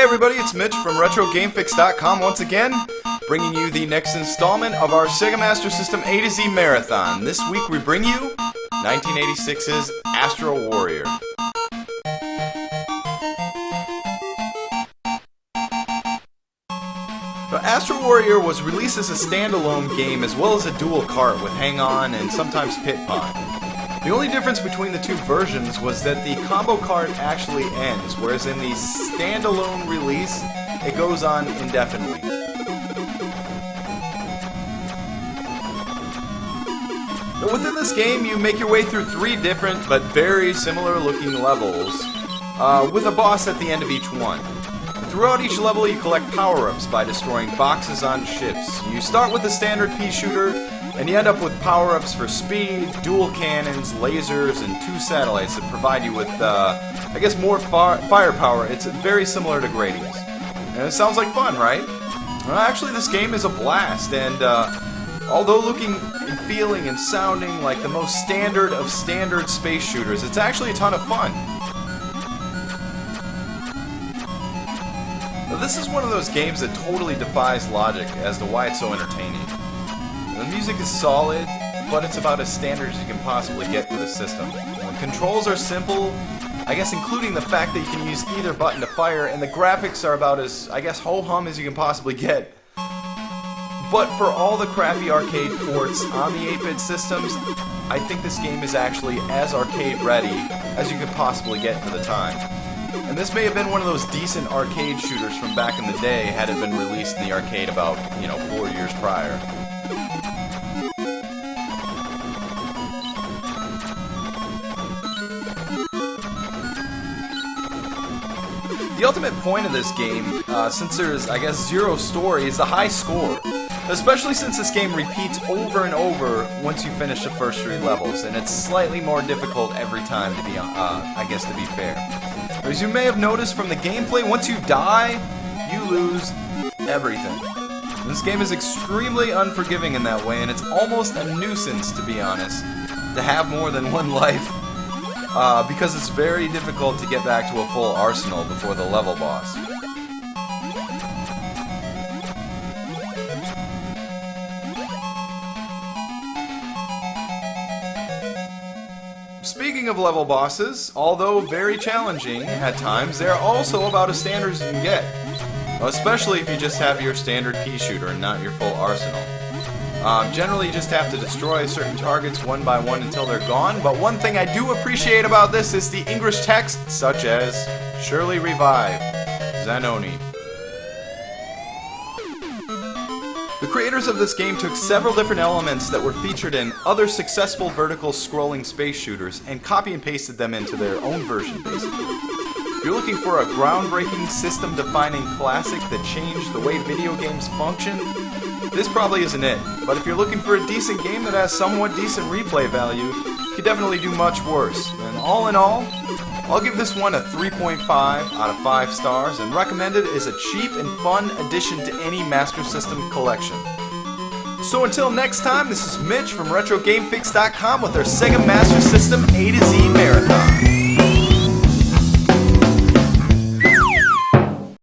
everybody, it's Mitch from RetroGameFix.com once again, bringing you the next installment of our Sega Master System A-Z Marathon. This week we bring you 1986's Astro Warrior. Now, Astro Warrior was released as a standalone game as well as a dual cart with hang-on and sometimes pit pot. The only difference between the two versions was that the combo card actually ends, whereas in the standalone release, it goes on indefinitely. But within this game, you make your way through 3 different but very similar looking levels, with a boss at the end of each one. Throughout each level, you collect power-ups by destroying boxes on ships. You start with a standard pea shooter, and you end up with power-ups for speed, dual cannons, lasers, and 2 satellites that provide you with, I guess, more firepower. It's very similar to Gradius. And it sounds like fun, right? Well, actually, this game is a blast, and although looking and feeling and sounding like the most standard of standard space shooters, it's actually a ton of fun. Now, this is one of those games that totally defies logic as to why it's so entertaining. The music is solid, but it's about as standard as you can possibly get for the system. The controls are simple, I guess including the fact that you can use either button to fire, and the graphics are about as, I guess, ho-hum as you can possibly get. But for all the crappy arcade ports on the 8-bit systems, I think this game is actually as arcade-ready as you could possibly get for the time. And this may have been one of those decent arcade shooters from back in the day had it been released in the arcade about, 4 years prior. The ultimate point of this game, since there's, I guess, 0 story, is the high score. Especially since this game repeats over and over once you finish the first 3 levels, and it's slightly more difficult every time to be, I guess, to be fair. As you may have noticed from the gameplay, once you die, you lose everything. This game is extremely unforgiving in that way, and it's almost a nuisance, to be honest, to have more than 1 life. Because it's very difficult to get back to a full arsenal before the level boss. Speaking of level bosses, although very challenging at times, they're also about as standard as you can get. Especially if you just have your standard pea shooter and not your full arsenal. Generally, you just have to destroy certain targets one by one until they're gone, but one thing I do appreciate about this is the English text, such as, "Surely revive, Zanoni." The creators of this game took several different elements that were featured in other successful vertical scrolling space shooters and copy and pasted them into their own version, basically. If you're looking for a groundbreaking, system-defining classic that changed the way video games function, this probably isn't it. But if you're looking for a decent game that has somewhat decent replay value, you could definitely do much worse. And all in all, I'll give this one a 3.5 out of 5 stars and recommend it as a cheap and fun addition to any Master System collection. So until next time, this is Mitch from RetroGameFix.com with our Sega Master System A-Z Marathon.